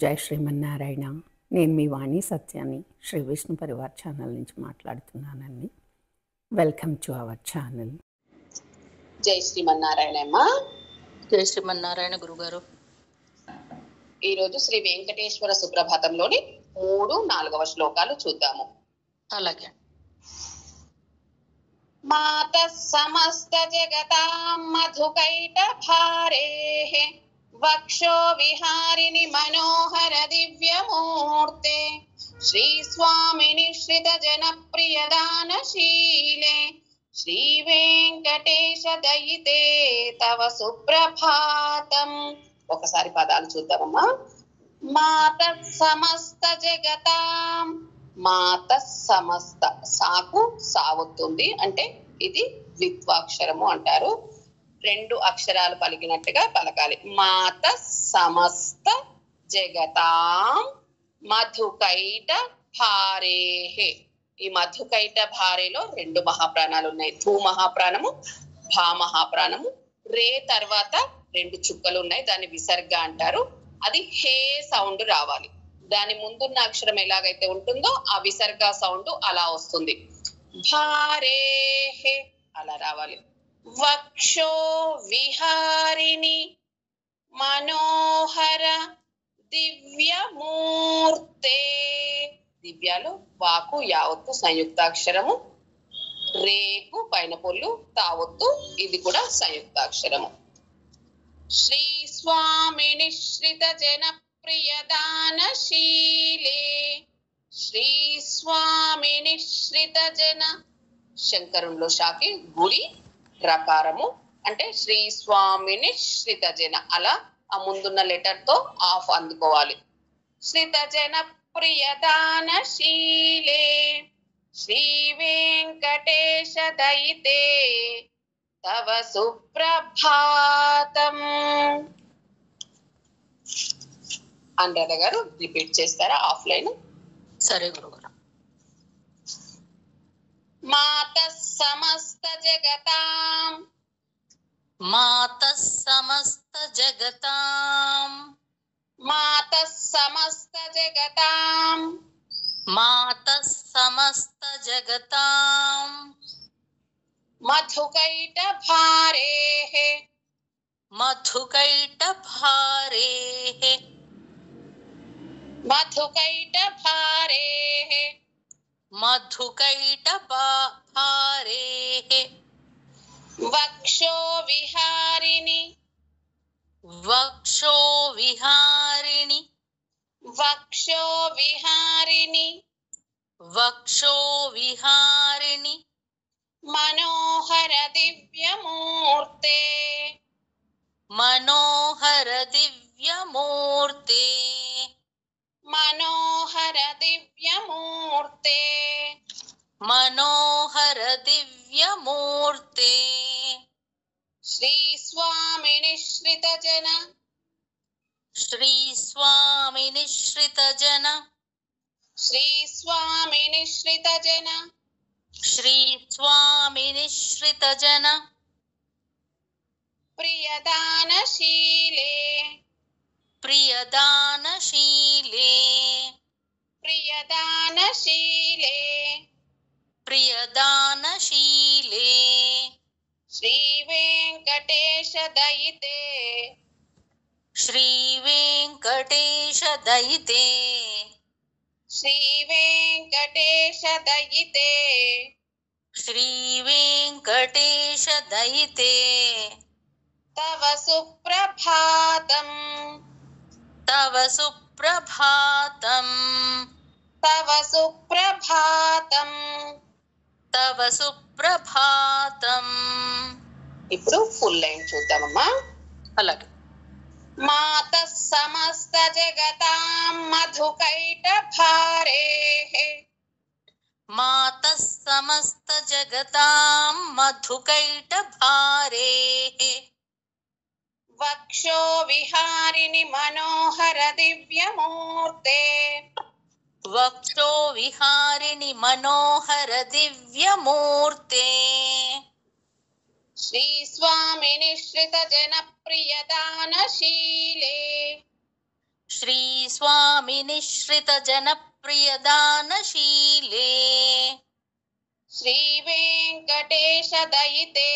జై శ్రీమన్నారాయణ. నేను మీ వాణి సత్యాన్ని శ్రీ విష్ణు పరివార్ ఛానల్ నుంచి మాట్లాడుతున్నానండి. Welcome to our channel. జై శ్రీమన్నారాయణ అమ్మ. జై శ్రీమన్నారాయణ గురుగారు. ఈరోజు శ్రీ వెంకటేశ్వర సుప్రభాతంలోని 3-4 శ్లోకాలు చూద్దాము. అలాగే. మాత సమస్త జగతాం మధుకైట భారేః వక్షో విహారిణి మనోహర దివ్యమూర్తే శ్రీ స్వామిని శ్రిత జనప్రియ దానశీలే శ్రీ వెంకటేశ దయితే తవ సుప్రభాతం. ఒకసారి పదాలు చూద్దామమ్మా. మాత సమస్త జగతాం. మాత సమస్త, సాకు సావొత్తుంది, అంటే ఇది ద్విత్వాక్షరము అంటారు. 2 అక్షరాలు పలికినట్టుగా పలకాలి. మాత సమస్త జగతాం మధుకైట భారేహే. ఈ మధుకైట భారేలో 2 మహాప్రాణాలు ఉన్నాయి. ధూ మహాప్రాణము, భా మహాప్రాణము. రే తర్వాత 2 చుక్కలు ఉన్నాయి, దాన్ని విసర్గ అంటారు. అది హే సౌండ్ రావాలి. దాని ముందున్న అక్షరం ఎలాగైతే ఉంటుందో ఆ విసర్గ సౌండ్ అలా వస్తుంది. భారేహే అలా రావాలి. వక్షో విహారిణి మనోహర దివ్యమూర్తే. దివ్యాలు వాకు యావత్తు సంయుక్తాక్షరము, రేకు పైన పొల్లు, తావత్తు ఇది కూడా సంయుక్తాక్షరము. శ్రీ స్వామిని శ్రిత జన ప్రియదానశీలే శ్రీ స్వామిని శ్రిత జన. శంకరుల్లో షాకి గుడి రకారము, అంటే శ్రీ స్వామిని శ్రిత జన, అలా ఆ ముందున్న లెటర్ తో ఆఫ్ అందుకోవాలి. శ్రిత జన ప్రియదానశీలే శ్రీ వెంకటేశ దయితే తవ సుప్రభాతం. అనురాధ గారు రిపీట్ చేస్తారా ఆఫ్లైన్? సరే గురుగారు. మాత సమస్త జగతాం. మాత సమస్త జగతాం. మాత సమస్త జగతాం. మాత సమస్త జగతాం. మధుకైట భారేః. మధుకైట భారేః. మధుకైట భారేః. మధుకైట భారేః. వక్షో విహారిణి. వక్షో విహారిణి. వక్షో విహారిణి. వక్షో విహారిణి. మనోహర దివ్యమూర్తే. మనోహర దివ్యమూర్తే. మనోహర దివ్యమూర్తే. మనోహర దివ్యమూర్తే. శ్రీ స్వామిని శ్రిత జన. శ్రీ స్వామిని శ్రిత జన. శ్రీ స్వామిని శ్రిత జన. శ్రీ స్వామిని శ్రిత జన. ప్రియదానశీలే. ప్రియదానశీలే. ప్రియదానశీలే. ప్రియదానశీలే. శ్రీ వెంకటేశ దయితే. శ్రీ వెంకటేశ దయితే. శ్రీ వెంకటేశ దయితే. శ్రీ వెంకటేశ దయితే తవ సుప్రభాతం. తవ సుప్రభాతం. తవ సుప్రభాతం. తవ సుప్రభాతం. ఇప్పుడు ఫుల్ లైన్ చూద్దామమ్మా. అలాగే. మాత సమస్త జగతాం మధుకైట భారేః. మాత సమస్త జగతాం మధుకైట భారేః. వక్షో విహారిణి మనోహర దివ్యమూర్తే. వక్షో విహారిణి మనోహర దివ్యమూర్తే. శ్రీ స్వామిని శ్రిత జన ప్రియదానశీలే శ్రీ స్వామి నిశ్రిత జనప్రియ దానశీలే శ్రీ వెంకటేశ దయితే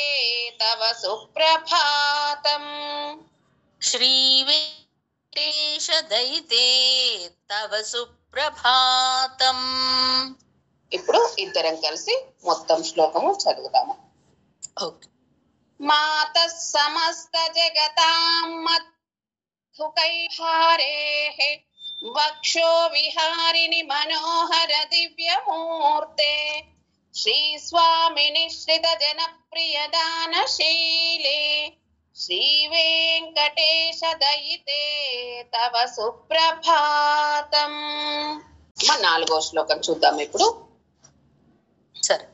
తవ సుప్రభాతం. శ్రీ వెంకటేశ దయితే తవ సుప్రభాతం. ఇప్పుడు ఇద్దరం కలిసి మొత్తం శ్లోకము చదువుతాము. ఓకే. మాతః సమస్త జగతాం మధుకైహారేః వక్షో విహారిణి మనోహర దివ్యమూర్తే శ్రీ స్వామి నిశ్రిత జనప్రియ దానశీలే శ్రీ వెంకటేశ దయితే తవ సుప్రభాతం. నాలుగో శ్లోకం చూద్దాం ఇప్పుడు. సరే.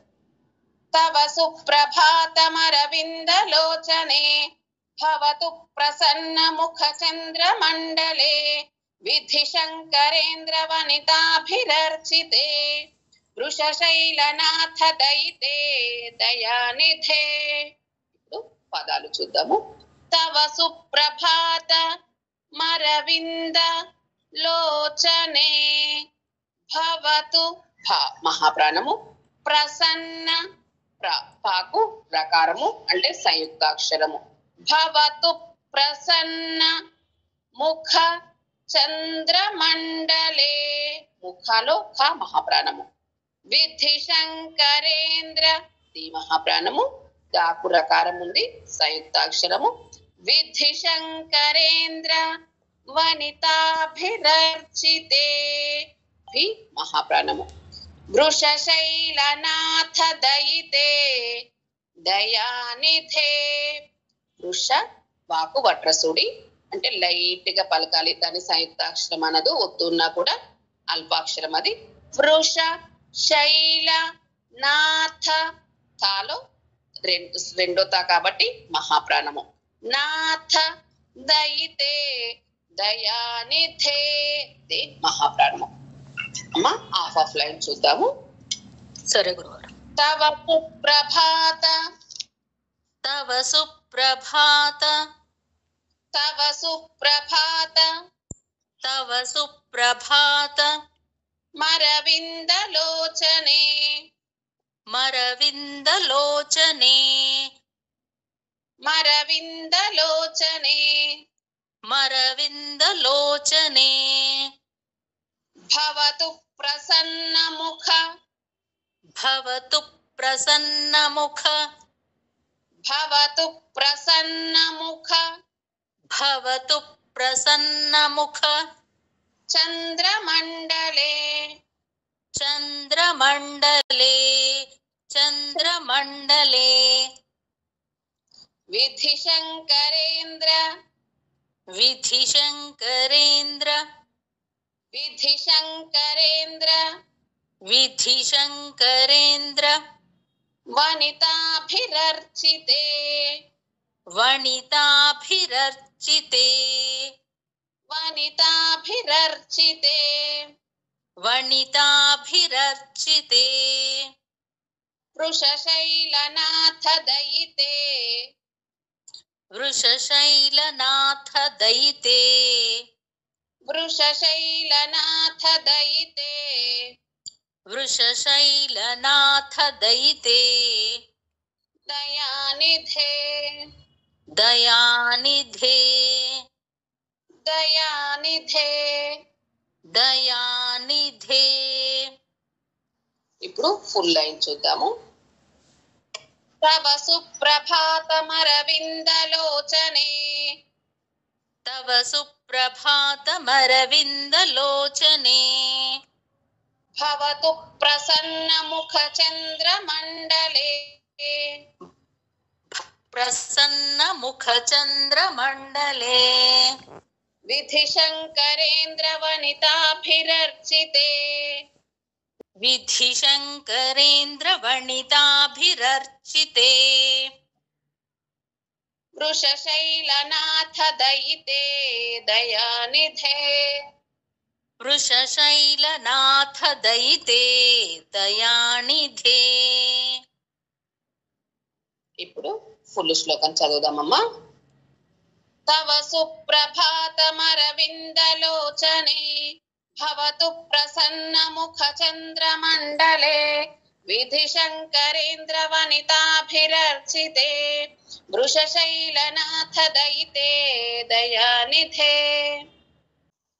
తవ సుప్రభాతమరవిందలోచనే భవతు ప్రసన్న ముఖ చంద్రమండలే విధి శంకరేంద్ర వనితాభిరర్చితే వృషశైలనాథ దయితే దయానిధే. ఇప్పుడు పదాలు చూద్దాము. తవ సుప్రభాత మరవింద లోచనే భవతు మహాప్రాణము ప్రసన్న పాకు ప్రకారము అంటే సంయుక్తాక్షరము. భవతు ప్రసన్న ముఖ చంద్రమండలే ముఖాలో ఖ మహాప్రాణము. విధి శంకరేంద్ర ది మహాప్రాణము. దాకు రకారం ఉంది సంయుక్తాక్షరము. విధి శంకరేంద్ర వనితాభిరర్చితే భి మహాప్రాణము. వృషశైలనాథ దయితే దయానిధే. వృష వాకు వట్రసుడి అంటే లైట్ గా పలకాలి, దాని సంయుక్తాక్షరం అనదు, ఒత్తున్నా కూడా అల్పాక్షరం అది. వృష శైల నాథ తాలో రెండో తా కాబట్టి మహాప్రాణము. నాథ దయితే దయానిధే దే మహాప్రాణము. అమ్మ హాఫ్ ఆఫ్ లైన్ చూద్దాము. సరే గురువారు. తవ సుప్రభాత తవ సుప్రభాత తవ సుప్రభాత తవ సుప్రభాత మరవిందలోచనే మరవిందలోచనే మరవిందలోచనే మరవిందలోచనే భవతు ప్రసన్న ముఖ భవతు ప్రసన్నముఖ భవతు ప్రసన్న ముఖ భవతు ప్రసన్నముఖ చంద్రమండలే చంద్రమండలే చంద్రమండలే విధి శంకరేంద్ర విధి శంకరేంద్ర విధి శంకరేంద్ర విధి శంకరేంద్ర వనితాభిరర్చితే వనితాభిరర్చితే వనితాభిరర్చితే వనితాభిరర్చితే వృషశైలనాథ దయితే వృషశైలనాథ దయితే వృషశైలనాథ దయితే వృషశైలనాథ దయితే దయానిధే దయానిధే దయానిధే. దయానిధే. ఇప్పుడు ఫుల్ లైన్ చూద్దాము. తవ సుప్రభాతమరవిందలోచనే తవ సుప్రభాతమరవిందలోచనే భవతు ప్రసన్న ముఖ చంద్రమండలే ప్రసన్న ముఖ చంద్రమండలే విధి శంకరేంద్ర వనితాభిరర్చితే విధి శంకరేంద్ర వనితాభిరర్చితే వృషశైలనాథ దయితే దయానిధే వృషశైలనాథ దయితే దయానిధే. ఇప్పుడు ఫుల్ శ్లోకం చదువుదామమ్మా. తవ సుప్రభాతమరవిందలోచనే భవతు ప్రసన్నముఖచంద్రమండలే విధిశంకరేంద్ర వనితాభిరర్చితే వృషశైలనాథ దయితే దయానిధే.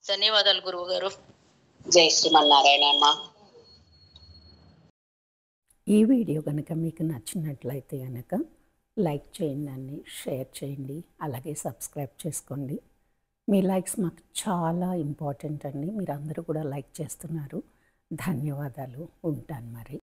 ధన్యవాదాలు గురువు గారు. జై శ్రీమన్నారాయణ అమ్మ. ఈ వీడియో కనుక మీకు నచ్చినట్లయితే కనుక లైక్ చేయండి, షేర్ చేయండి, అలాగే సబ్స్క్రైబ్ చేసుకోండి. మీ లైక్స్ మాకు చాలా ఇంపార్టెంట్ అండి. మీరు అందరూ కూడా లైక్ చేస్తున్నారు. ధన్యవాదాలు. ఉంటాను మరి.